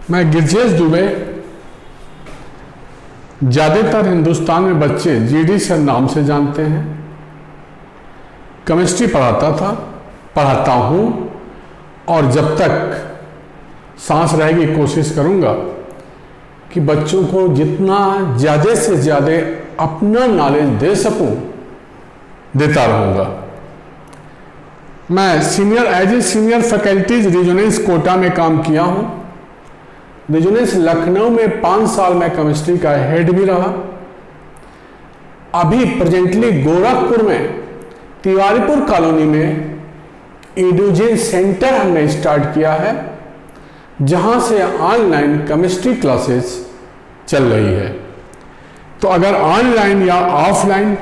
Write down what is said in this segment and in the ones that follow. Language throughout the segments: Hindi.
मैं गिरजेश दुबे, ज़्यादातर हिंदुस्तान में बच्चे जीडी सर नाम से जानते हैं। केमिस्ट्री पढ़ाता हूँ और जब तक सांस रहेगी कोशिश करूँगा कि बच्चों को जितना ज़्यादा से ज़्यादा अपना नॉलेज दे सकूँ देता रहूँगा। मैं सीनियर फैकल्टीज रेजोनेंस कोटा में काम किया हूँ। रेजोनेंस लखनऊ में 5 साल में केमिस्ट्री का हेड भी रहा। अभी प्रेजेंटली गोरखपुर में तिवारीपुर कॉलोनी में एडुजेन सेंटर हमने स्टार्ट किया है, जहां से ऑनलाइन केमिस्ट्री क्लासेस चल रही है। तो अगर ऑनलाइन या ऑफलाइन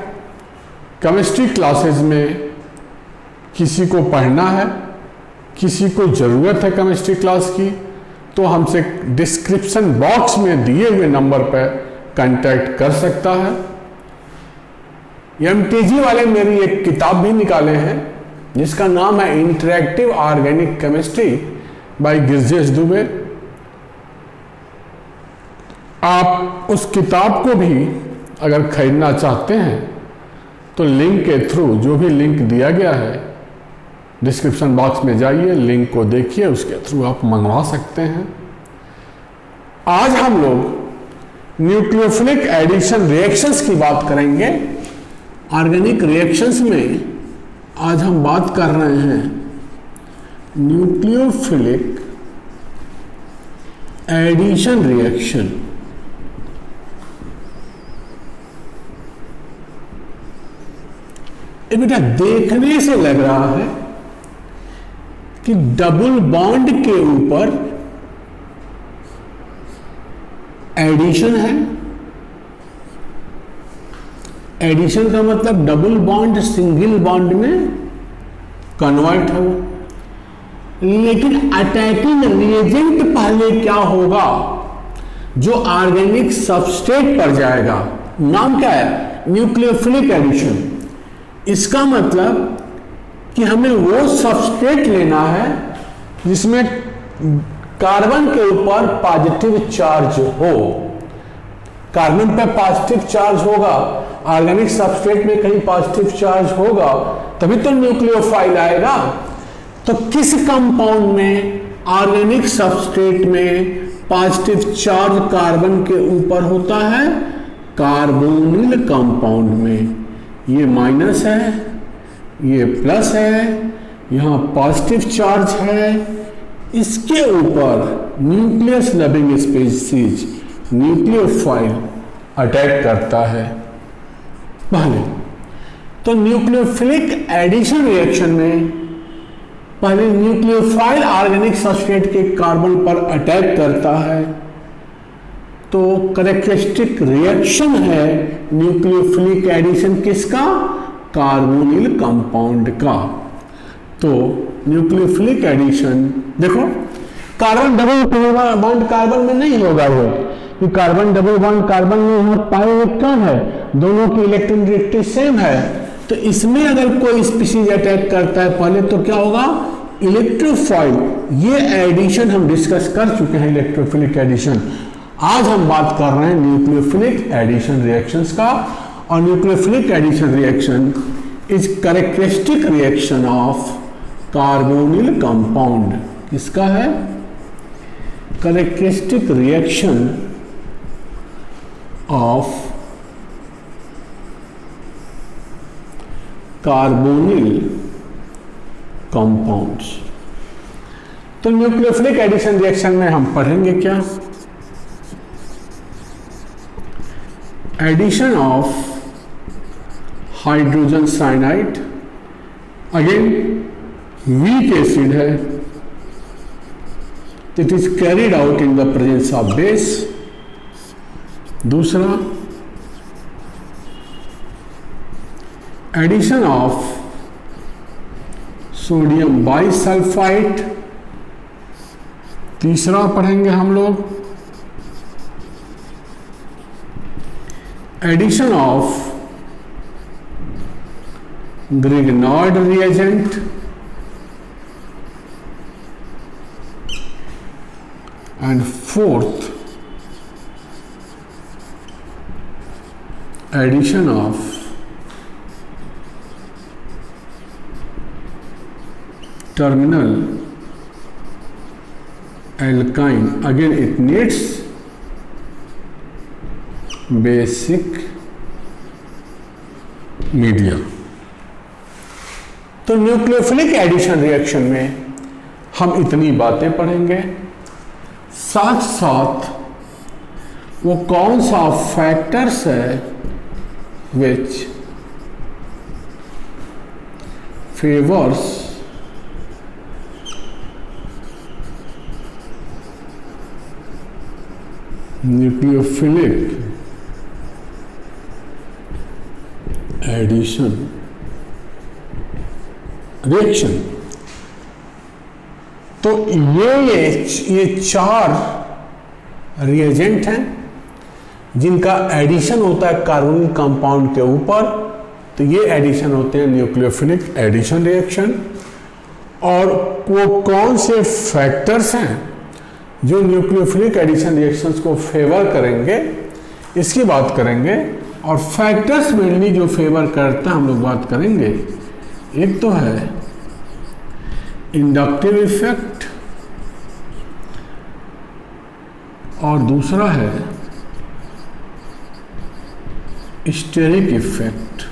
केमिस्ट्री क्लासेस में किसी को पढ़ना है, किसी को ज़रूरत है केमिस्ट्री क्लास की, तो हमसे डिस्क्रिप्शन बॉक्स में दिए हुए नंबर पर कांटेक्ट कर सकता है। एमटीजी वाले मेरी एक किताब भी निकाले हैं जिसका नाम है interactive organic chemistry bye Girjesh Dubey. आप उस किताब को भी अगर खरीदना चाहते हैं तो लिंक के थ्रू, जो भी लिंक दिया गया है डिस्क्रिप्शन बॉक्स में जाइए, लिंक को देखिए, उसके थ्रू आप मंगवा सकते हैं। आज हम लोग न्यूक्लियोफिलिक एडिशन रिएक्शंस की बात करेंगे। ऑर्गेनिक रिएक्शंस में आज हम बात कर रहे हैं न्यूक्लियोफिलिक एडिशन रिएक्शन। ये बेटा देखने से लग रहा है कि डबल बॉन्ड के ऊपर एडिशन है। एडिशन का मतलब डबल बॉन्ड सिंगल बॉन्ड में कन्वर्ट हो, लेकिन अटैकिंग रिएजेंट पहले क्या होगा, जो ऑर्गेनिक सबस्ट्रेट पर जाएगा। नाम क्या है? Nucleophilic addition. इसका मतलब कि हमें वो सबस्ट्रेट लेना है जिसमें कार्बन के ऊपर पॉजिटिव चार्ज हो। कार्बन पे पॉजिटिव चार्ज होगा, ऑर्गेनिक सबस्ट्रेट में कहीं पॉजिटिव चार्ज होगा, तभी तो न्यूक्लियोफाइल आएगा। तो किस कंपाउंड में ऑर्गेनिक सबस्ट्रेट में पॉजिटिव चार्ज कार्बन के ऊपर होता है? कार्बोनिल कंपाउंड में। ये माइनस है, ये प्लस है, यहाँ पॉजिटिव चार्ज है। इसके ऊपर nucleus loving species nucleophile attack करता है पहले। तो न्यूक्लियोफिलिक एडिशन रिएक्शन में पहले न्यूक्लियोफाइल ऑर्गेनिक सबस्ट्रेट के कार्बन पर अटैक करता है। तो कैरेक्टरिस्टिक रिएक्शन है न्यूक्लियोफिलिक एडिशन किसका? कार्बोनिल कंपाउंड का। तो न्यूक्लियोफिलिक एडिशन देखो, कार्बन डबल बॉन्ड कार्बन में नहीं होगा वो, कि कार्बन डबल बॉन्ड कार्बन में यहाँ पाई इलेक्ट्रॉन है, दोनों की इलेक्ट्रोनेगेटिविटी सेम है। तो इसमें अगर कोई स्पीशीज अटैक करता है पहले तो क्या होगा? इलेक्ट्रोफाइल। ये एडिशन हम डिस्कस कर चुके हैं, इलेक्ट्रोफिलिक एडिशन। आज हम बात कर रहे हैं न्यूक्लियोफिलिक एडिशन रिएक्शंस का। और nucleophilic addition reaction is characteristic reaction of carbonyl compound. किसका है? Characteristic reaction of carbonyl compounds. तो न्यूक्लियोफिलिक एडिशन रिएक्शन में हम पढ़ेंगे क्या? Addition of hydrogen cyanide, again weak acid है, it is carried out in the presence of base. दूसरा, एडिशन ऑफ सोडियम बाइसल्फाइड। तीसरा पढ़ेंगे हम लोग addition of Grignard reagent. and fourth, addition of terminal alkyne, again it needs basic media. तो न्यूक्लियोफिलिक एडिशन रिएक्शन में हम इतनी बातें पढ़ेंगे, साथ साथ वो कौन सा फैक्टर्स है which favours nucleophilic addition reaction. तो ये चार रिएजेंट हैं जिनका एडिशन होता है कार्बोनिल कंपाउंड के ऊपर, तो ये एडिशन होते हैं न्यूक्लियोफिलिक एडिशन रिएक्शन। और वो कौन से फैक्टर्स हैं जो न्यूक्लियोफिलिक एडिशन रिएक्शंस को फेवर करेंगे, इसकी बात करेंगे। और फैक्टर्स मेनली जो फेवर करता है हम लोग बात करेंगे, एक तो है इंडक्टिव इफेक्ट और दूसरा है स्टेरिक इफेक्ट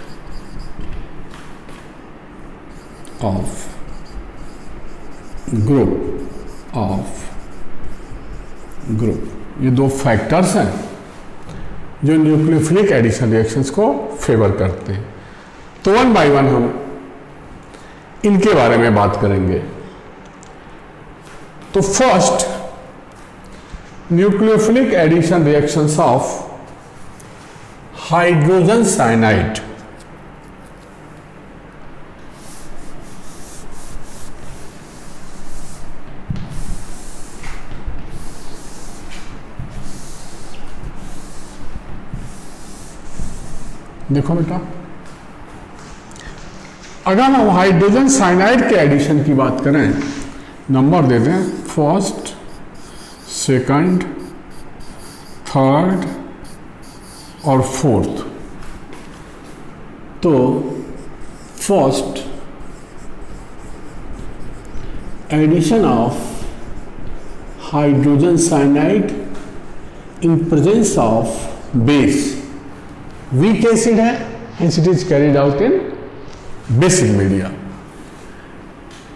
ऑफ ग्रुप। ये दो फैक्टर्स हैं जो न्यूक्लियोफिलिक एडिशन रिएक्शंस को फेवर करते हैं। तो वन बाय वन हम इनके बारे में बात करेंगे। तो first, nucleophilic addition reactions of hydrogen cyanide. देखो बेटा, अगर हम हाइड्रोजन साइनाइड के एडिशन की बात करें, नंबर दे दें फर्स्ट, सेकंड, थर्ड और फोर्थ। तो first, addition of hydrogen cyanide in presence of base, weak acid है, hence it is carried out in basic media.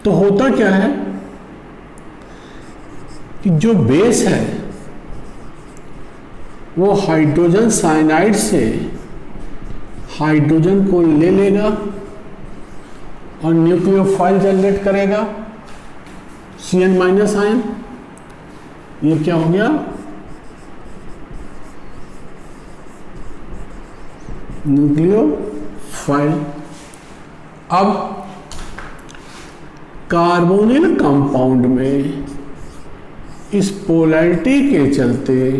तो होता क्या है कि जो बेस है वो हाइड्रोजन साइनाइड से हाइड्रोजन को ले लेगा और न्यूक्लियोफाइल जनरेट करेगा, Cn माइनस आयन। ये क्या हो गया, न्यूक्लियोफाइल। अब कार्बोनिल कंपाउंड में इस पोलैरिटी के चलते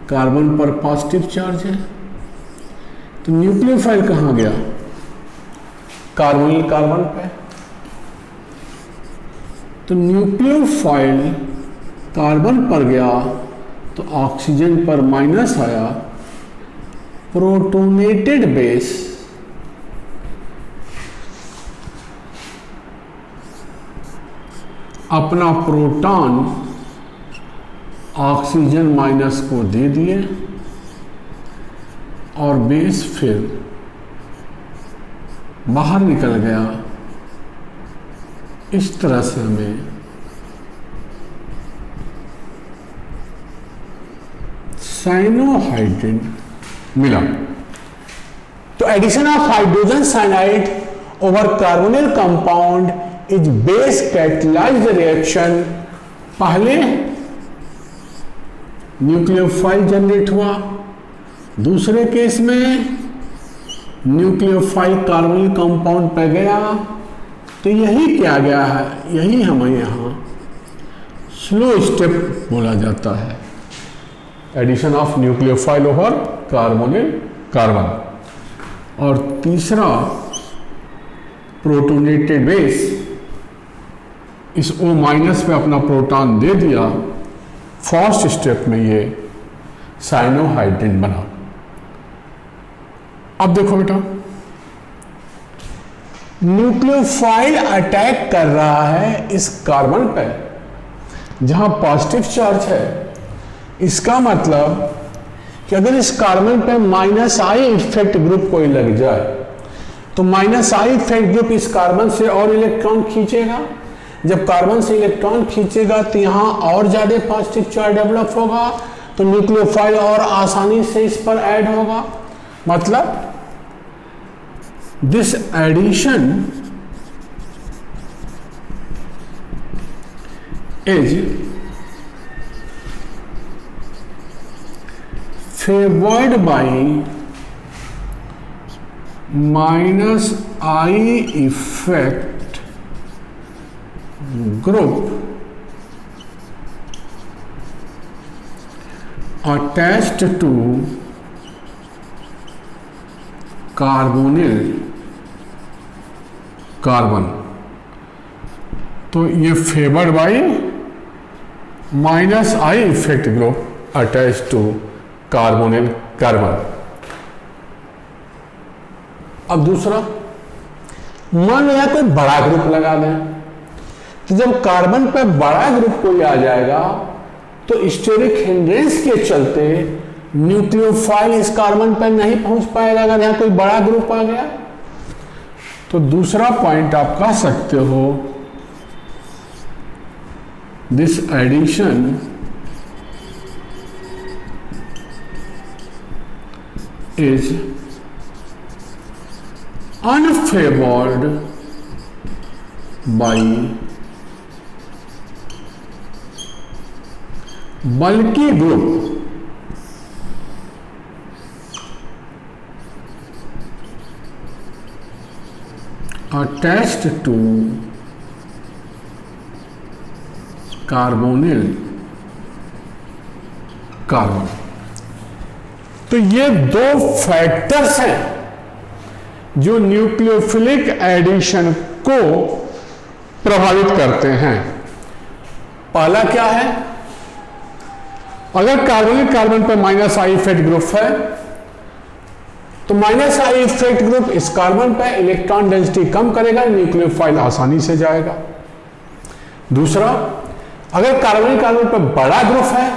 कार्बन पर पॉजिटिव चार्ज है, तो न्यूक्लियोफाइल कहाँ गया, कार्बोनिल कार्बन पे। तो न्यूक्लियोफाइल कार्बन पर गया तो ऑक्सीजन पर माइनस आया, प्रोटोनेटेड बेस अपना प्रोटॉन ऑक्सीजन माइनस को दे दिए और बेस फिर बाहर निकल गया। इस तरह से हमें साइनोहाइड्रिन मिला। तो addition of hydrogen cyanide over carbonyl compound is base catalysed reaction. पहले न्यूक्लियोफाइल जनरेट हुआ, दूसरे केस में न्यूक्लियोफाइल कार्बोनिल कंपाउंड पे गया। तो यही क्या गया है, यही हमें यहाँ स्लो स्टेप बोला जाता है, addition of nucleophile over carbonyl carbon. और तीसरा प्रोटोनेटेड बेस इस O माइनस पे अपना प्रोटॉन दे दिया फर्स्ट स्टेप में ये साइनोहाइड्रिन बना। अब देखो बेटा, न्यूक्लियोफाइल अटैक कर रहा है इस कार्बन पे जहां पॉजिटिव चार्ज है। इसका मतलब कि अगर इस कार्बन पे माइनस आई इफेक्ट ग्रुप कोई लग जाए तो माइनस आई इफेक्ट ग्रुप इस कार्बन से और इलेक्ट्रॉन खींचेगा। जब कार्बन से इलेक्ट्रॉन खींचेगा तो यहां और ज्यादा पॉजिटिव चार्ज डेवलप होगा, तो न्यूक्लियोफाइल और आसानी से इस पर ऐड होगा। मतलब this addition is favored by minus I effect group attached to carbonyl carbon. तो ये favoured by minus I effect group attach to carbonyl carbon. अब दूसरा, मान लिया कोई बड़ा ग्रुप लगा दें, तो जब कार्बन पर बड़ा ग्रुप कोई आ जाएगा तो स्टेरिक हिंड्रेंस के चलते न्यूक्लियोफाइल इस कार्बन पर नहीं पहुंच पाएगा अगर यहां कोई बड़ा ग्रुप आ गया। तो दूसरा पॉइंट आप कह सकते हो, this addition is unfavored by bulky group attached to carbonyl carbon. तो ये दो फैक्टर्स हैं जो न्यूक्लियोफिलिक एडिशन को प्रभावित करते हैं। पहला क्या है, अगर कार्बोनिल कार्बन पर माइनस आई इफेक्ट ग्रुप है तो माइनस आई इफेक्ट ग्रुप इस कार्बन पर इलेक्ट्रॉन डेंसिटी कम करेगा, न्यूक्लियोफाइल आसानी से जाएगा। दूसरा, अगर कार्बोनिल कार्बन पर बड़ा ग्रुप है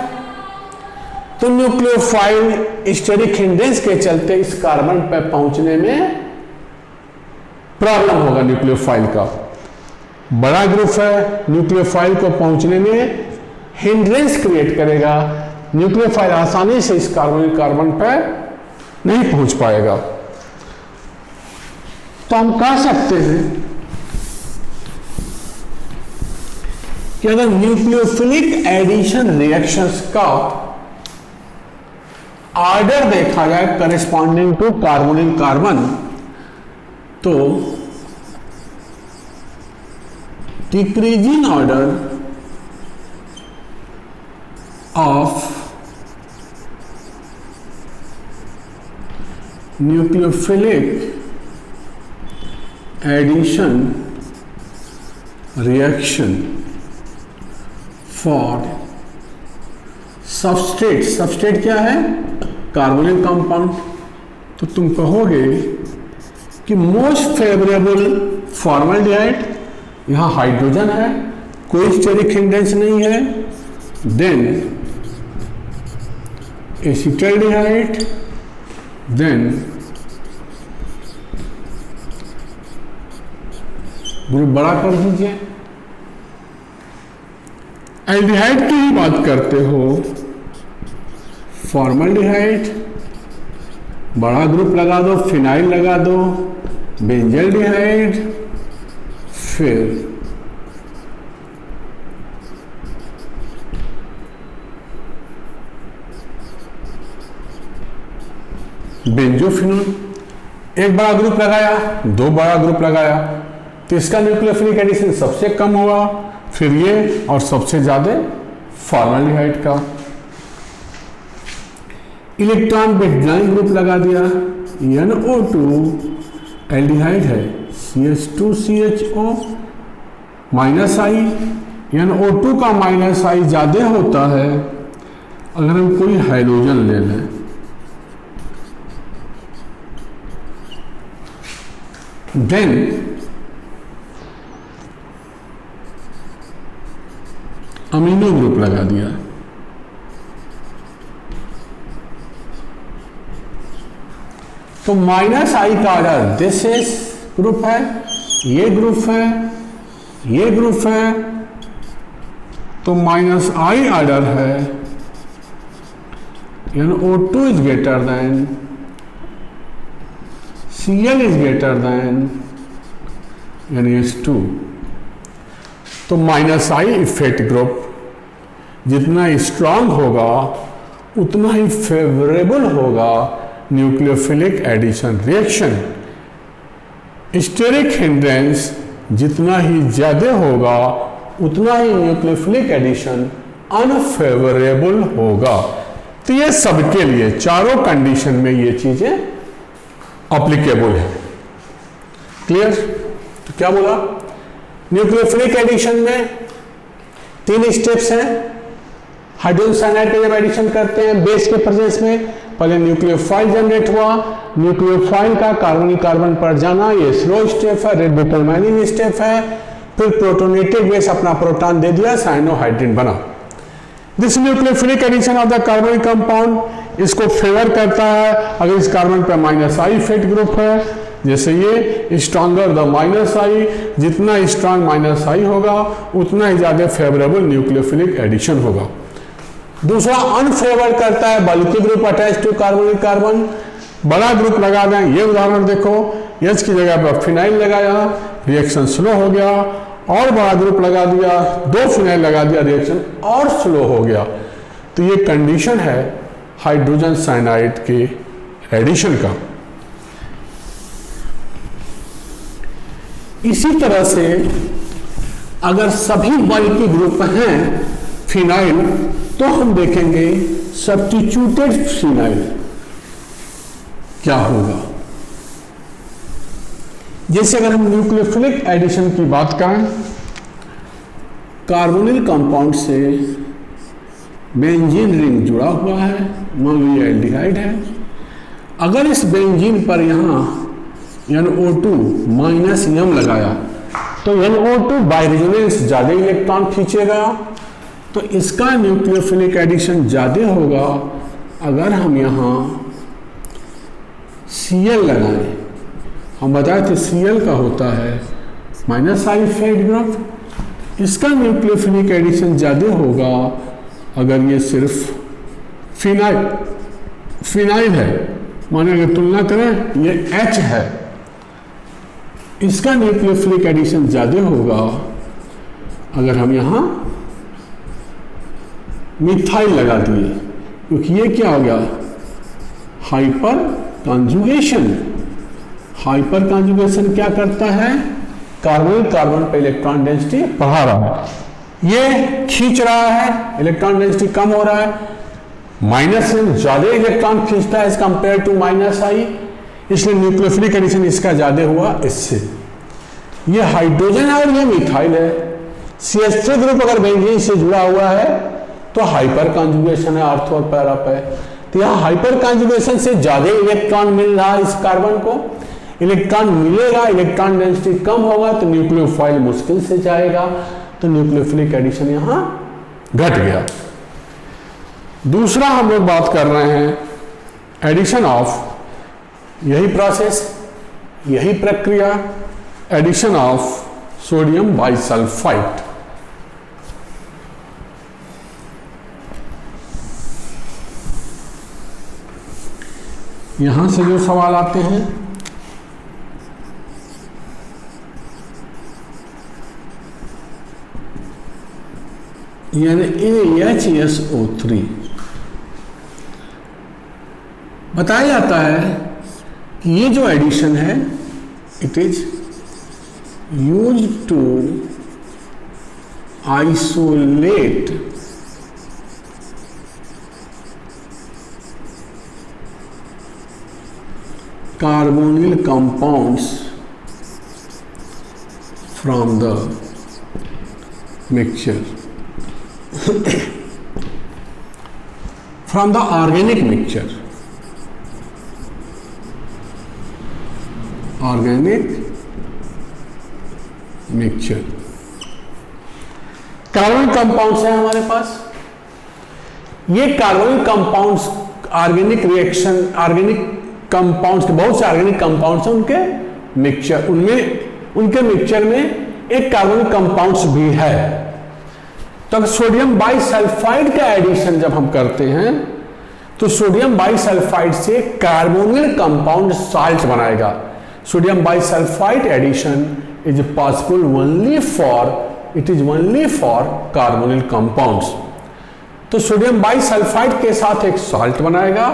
तो न्यूक्लियोफाइल स्टेरिक हिंड्रेंस के चलते इस कार्बन पर पहुंचने में प्रॉब्लम होगा। न्यूक्लियोफाइल का बड़ा ग्रुप है, न्यूक्लियोफाइल को पहुंचने में हिंड्रेंस क्रिएट करेगा, न्यूक्लियोफाइल आसानी से इस कार्बन पर नहीं पहुंच पाएगा। तो हम कह सकते हैं कि अगर न्यूक्लियोफिलिक एडिशन रिएक्शंस का ऑर्डर देखा जाए करेस्पॉन्डिंग टू कार्बोनिल कार्बन, तो decreasing order of nucleophilic addition reaction for substrate. Substrate क्या है, कार्बोनिल कंपाउंड। तो तुम कहोगे कि मोस्ट फेवरेबल फॉर्मल्डिहाइड, यहां हाइड्रोजन है, कोई स्टेरिक हिंड्रेंस नहीं है, देन एसिटाल्डिहाइड, देन ग्रुप बड़ा कर दीजिए। एल्डिहाइड की ही बात करते हो, फॉर्मल्डिहाइड, बड़ा ग्रुप लगा दो, फिनाइल लगा दो, बेंजल्डिहाइड, फिर बेंजोफिनोल। एक बड़ा ग्रुप लगाया, दो बड़ा ग्रुप लगाया, तो इसका न्यूक्लियोफिलिक एडिशन सबसे कम हुआ, फिर ये और सबसे ज्यादा फॉर्मल्डिहाइड का। इलेक्ट्रॉन विड्रॉइंग ग्रुप लगा दिया, NO2 एल्डिहाइड है, CH2CHO माइनस आई, NO2 का माइनस आई ज्यादा होता है अगर हम कोई हाइड्रोजन ले लें, देन अमीनो ग्रुप लगा दिया, तो माइनस आई का ऑर्डर दिस इज ग्रुप है, ये ग्रुप है, ये ग्रुप है, तो माइनस आई ऑर्डर है, NO2 is greater than, Cl is greater than NH2। तो माइनस आई इफेक्ट ग्रुप जितना स्ट्रांग होगा उतना ही फेवरेबल होगा nucleophilic addition reaction. Steric hindrance जितना ही ज्यादा होगा उतना ही न्यूक्लियोफिलिक एडिशन अनफेवरेबल होगा। तो ये सबके लिए चारों कंडीशन में ये चीजें अप्लीकेबल है। क्लियर? तो क्या बोला, न्यूक्लियोफिलिक एडिशन में 3 स्टेप्स हैं। हाइड्रोजन साइनाइड का जब एडिशन करते हैं बेस के प्रेजेंस में, पहले न्यूक्लियोफाइल जनरेट हुआ, न्यूक्लियोफाइल का कार्बनिक कार्बन पर जाना, ये स्लो स्टेप है, रेड डिटरमाइनिंग स्टेप है। फिर प्रोटोनेटेड बेस अपना प्रोटॉन दे दिया, साइनोहाइड्रिन बना। This nucleophilic addition of the carbonyl compound इसको फेवर करता है अगर इस कार्बन पर माइनस आई इफेक्ट ग्रुप है। जैसे ये स्ट्रॉन्गर द माइनस आई, जितना स्ट्रांग माइनस आई होगा उतना ही ज्यादा फेवरेबल न्यूक्लियोफिलिक एडिशन होगा। दूसरा अनफेवर करता है बल्कि ग्रुप अटैच टू कार्बनिक कार्बन, बड़ा ग्रुप लगा दें। ये उदाहरण देखो, H की जगह पर फिनाइल लगाया, रिएक्शन स्लो हो गया, और बड़ा ग्रुप लगा दिया, 2 फिनाइल लगा दिया, रिएक्शन और स्लो हो गया। तो ये कंडीशन है हाइड्रोजन साइनाइड के एडिशन का। इसी तरह से अगर सभी बल्कि ग्रुप हैं फिनाइल, तो हम देखेंगे सब्स्टिट्यूटेड फिनाइल क्या होगा। जैसे अगर हम न्यूक्लियोफिलिक एडिशन की बात करें, कार्बोनिल कंपाउंड से बेंजीन रिंग जुड़ा हुआ है, मान लो ये एल्डिहाइड है। अगर इस बेंजीन पर यहाँ NO2 माइनस M लगाया तो NO2 बाय रेजोनेंस ज्यादा इलेक्ट्रॉन खींचेगा, तो इसका न्यूक्लियोफिलिक एडिशन ज्यादा होगा अगर हम यहाँ Cl लगाएं। हम बताए थे Cl का होता है माइनस आई इफेक्ट ग्रुप, इसका न्यूक्लियोफिलिक एडिशन ज्यादा होगा अगर ये सिर्फ फिनाइल है। माने अगर तुलना करें ये H है, इसका न्यूक्लियोफिलिक एडिशन ज्यादा होगा अगर हम यहां मिथाइल लगा दिए, क्योंकि ये क्या हो गया हाइपर कॉन्जुगेशन। हाइपर कॉन्जुगेशन क्या करता है, कार्बोनिल कार्बन पर इलेक्ट्रॉन डेंसिटी बढ़ा रहा है, ये खींच रहा है, इलेक्ट्रॉन डेंसिटी कम हो रहा है, माइनस से ज्यादा इलेक्ट्रॉन खींचता है एज कंपेयर टू माइनस आई, इसलिए न्यूक्लियोफिलिक एडिशन इसका ज्यादा हुआ इससे। ये हाइड्रोजन है और ये मिथाइल है। CH3 ग्रुप अगर बेंजीन से जुड़ा हुआ है तो हाइपर कॉन्जुगेशन है, ऑर्थो और पैरा पे। तो यहाँ हाइपर कॉन्जुगेशन से ज्यादा इलेक्ट्रॉन मिल रहा है इस कार्बन को, इलेक्ट्रॉन मिलेगा, इलेक्ट्रॉन डेंसिटी कम होगा तो न्यूक्लियोफाइल मुश्किल से जाएगा, तो न्यूक्लियोफिलिक एडिशन यहां घट गया। दूसरा हम लोग बात कर रहे हैं एडिशन ऑफ, यही प्रोसेस, यही प्रक्रिया, एडिशन ऑफ सोडियम बाइसल्फाइड। यहां से जो सवाल आते हैं, यानी AHSO3 बताया जाता है कि ये जो एडिशन है it is use to isolate carbonyl compounds from the mixture from the organic mixture, कार्बनिक कंपाउंड्स है हमारे पास। ये कार्बनिक compounds organic reaction, organic compounds के बहुत से ऑर्गेनिक कंपाउंड्स हैं, उनके मिक्सचर, उनके मिक्सचर में एक कार्बनिक कंपाउंड्स भी है। तो सोडियम बाइसल्फाइड का एडिशन जब हम करते हैं तो सोडियम बाइसल्फाइड से कार्बोनिल कंपाउंड साल्ट बनाएगा। Sodium bisulphide addition is possible only for carbonyl compounds. तो सोडियम बाइसल्फाइड के साथ एक साल्ट बनाएगा,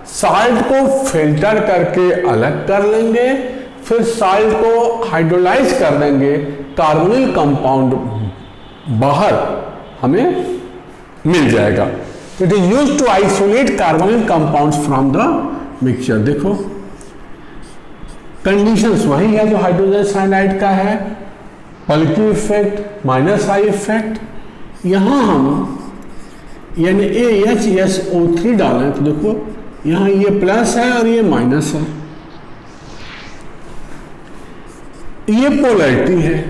साल्ट को फिल्टर करके अलग कर लेंगे, फिर साल्ट को हाइड्रोलाइज कर देंगे, कार्बोनिल कंपाउंड बाहर हमें मिल जाएगा। It is used to isolate carbonyl compounds from the mixture. देखो कंडीशंस वही है जो हाइड्रोजन साइनाइड का है, बल्कि इफेक्ट, माइनस आई इफेक्ट। यहां हम यानी AHSO3 डालें तो देखो यहां ये प्लस है और ये माइनस है, ये पोलैरिटी है।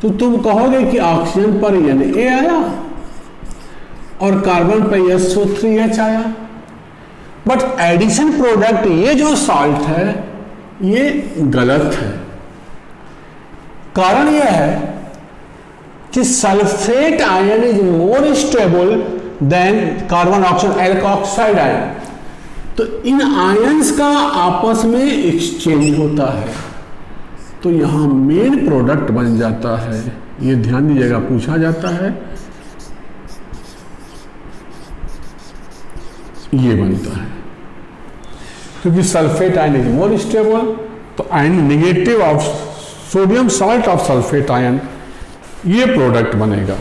तो तुम कहोगे कि ऑक्सीजन पर Na आया और कार्बन पर SO3H आया, बट एडिशन प्रोडक्ट ये जो साल्ट है ये गलत है। कारण यह है कि sulphate ion is more stable then carbon oxygen alkoxide ion. तो इन आयंस का आपस में एक्सचेंज होता है, तो यहां मेन प्रोडक्ट बन जाता है। ये ध्यान दीजिएगा, पूछा जाता है, ये बनता है क्योंकि sulphate ion is more stable. तो ion negative of sodium salt of sulphate ion, ये प्रोडक्ट बनेगा,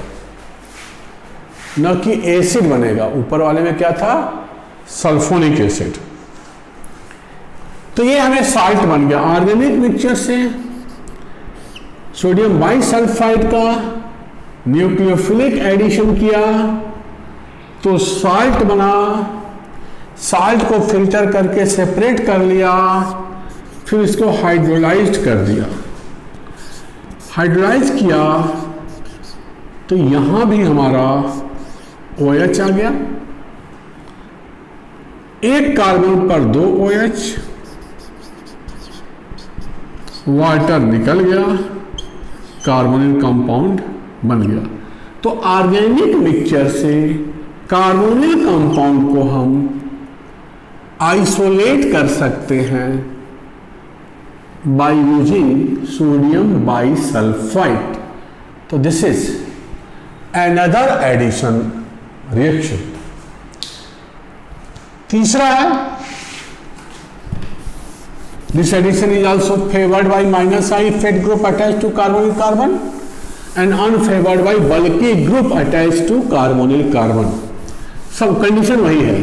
न कि एसिड बनेगा। ऊपर वाले में क्या था, सल्फोनिक एसिड। तो ये हमें साल्ट बन गया। ऑर्गेनिक मिक्सचर से सोडियम बाइसल्फाइड का न्यूक्लियोफिलिक एडिशन किया तो साल्ट बना, साल्ट को फिल्टर करके सेपरेट कर लिया, फिर इसको हाइड्रोलाइज्ड कर दिया। हाइड्रोलाइज किया तो यहां भी हमारा OH आ गया, एक कार्बन पर 2 OH, वाटर निकल गया, कार्बोनिल कंपाउंड बन गया। तो ऑर्गेनिक मिक्सचर से कार्बोनिल कंपाउंड को हम आइसोलेट कर सकते हैं बाय यूजिंग सोडियम बाइसल्फाइड। तो this is another addition reaction. तीसरा है, this addition is also favoured by minus I effect group attach to carbonyl carbon and unfavoured by bulky group attach to carbonyl carbon. सब कंडीशन वही है।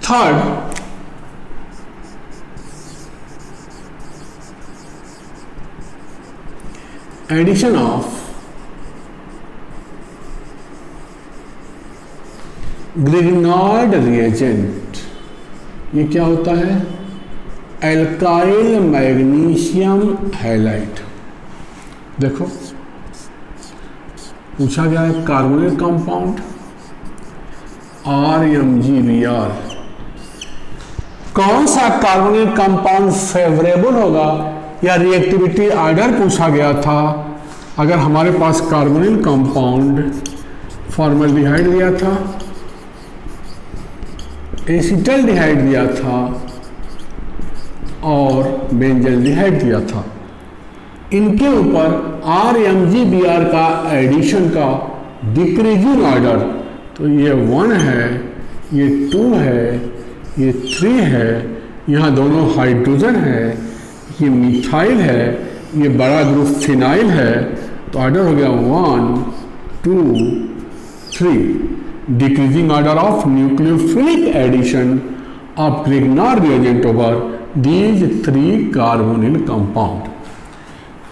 Third, addition of Grignard reagent. ये क्या होता है, एल्काइल मैग्नीशियम हैलाइड। देखो पूछा गया है कार्बोनिल कंपाउंड RMgBr, कौन सा कार्बोनिल कंपाउंड फेवरेबल होगा, या रिएक्टिविटी ऑर्डर पूछा गया था। अगर हमारे पास कार्बोनिल कंपाउंड फॉर्मल्डिहाइड दिया था, एसिटल्डिहाइड दिया था और बेंजल्डिहाइड दिया था, इनके ऊपर RMgBr का एडिशन का डिक्रीजिंग ऑर्डर, तो ये 1 है, ये 2 है, ये 3 है, यहाँ दोनों हाइड्रोजन है, ये मिथाइल है, ये बड़ा ग्रुप फिनाइल है, तो ऑर्डर हो गया 1 2 3। Decreasing order of nucleophilic addition of Grignard reagent over these 3 carbonyl compound.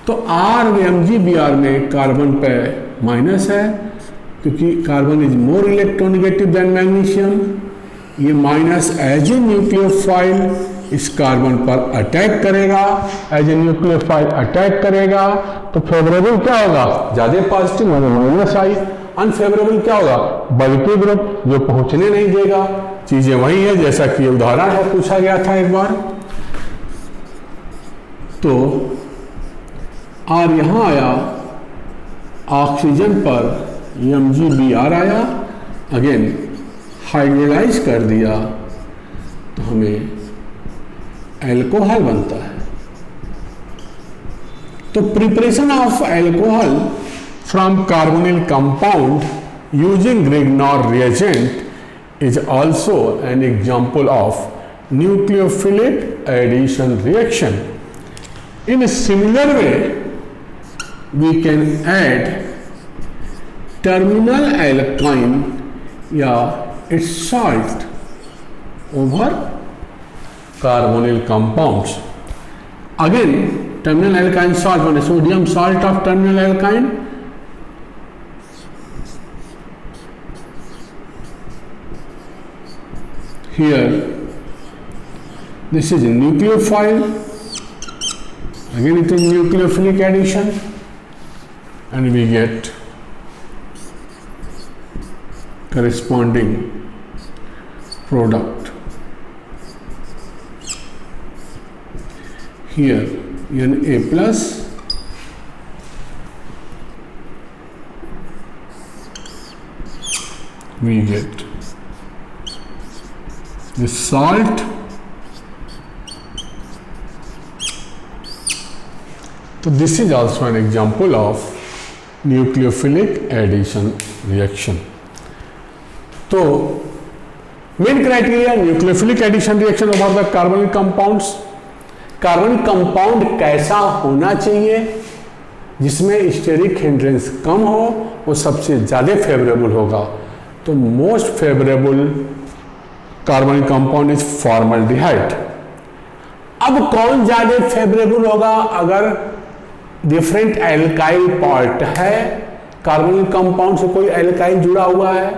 तो RMgBr में कार्बन पे माइनस है क्योंकि carbon is more electronegative than magnesium. ये माइनस एज ए न्यूक्लियोफाइल इस कार्बन पर अटैक करेगा, एज ए न्यूक्लियोफाइल अटैक करेगा तो फेवरेबल क्या होगा, ज्यादा पॉजिटिव मतलब माइनस आई। अनफेवरेबल क्या होगा, बल्कि ग्रुप जो पहुंचने नहीं देगा। चीजें वही है जैसा कि उदाहरण है पूछा गया था एक बार। तो और यहां आया ऑक्सीजन पर MgBr आया, अगेन हाइड्रोलाइज कर दिया तो हमें एल्कोहल बनता है। तो preparation of alcohol from carbonyl compound using Grignard reagent is also an example of nucleophilic addition reaction. In a similar way, we can add terminal alkyne या its salt over carbonyl compounds. Again, terminal alkyne salt one sodium salt of terminal alkyne. Here, this is a nucleophile. Again, it is nucleophilic addition, and we get corresponding product. Here, Na plus we get the salt. So this is also an example of nucleophilic addition reaction. तो main criteria nucleophilic addition reaction over the carbonyl compounds. Carbonyl compound कैसा होना चाहिए जिसमें स्टेरिक हिंड्रेंस कम हो, वो सबसे ज्यादा फेवरेबल होगा। तो मोस्ट फेवरेबल कार्बनिक कंपाउंड इज फॉर्मल्डिहाइड। अब कौन ज्यादा फेवरेबल होगा, अगर डिफरेंट एल्काइल पार्ट है, कार्बनिक कंपाउंड से कोई एल्काइल जुड़ा हुआ है,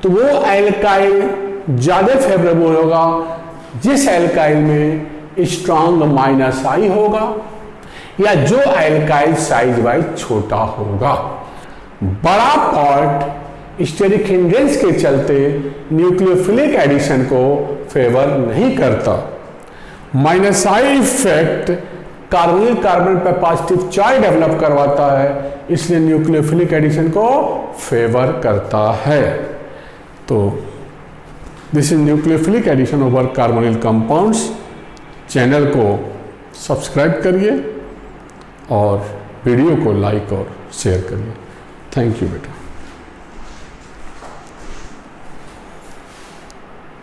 तो वो एल्काइल ज्यादा फेवरेबल होगा जिस एल्काइल में स्ट्रॉन्ग माइनस आई होगा या जो एल्काइल साइज वाइज छोटा होगा। बड़ा पार्ट स्टेरिक हिंड्रेंस के चलते न्यूक्लियोफिलिक एडिशन को फेवर नहीं करता। Minus I effect carbonyl carbon पर पॉजिटिव चार्ज डेवलप करवाता है, इसलिए न्यूक्लियोफिलिक एडिशन को फेवर करता है। तो this is nucleophilic addition over carbonyl compounds. Channel को सब्सक्राइब करिए और वीडियो को लाइक और शेयर करिए। थैंक यू बेटा।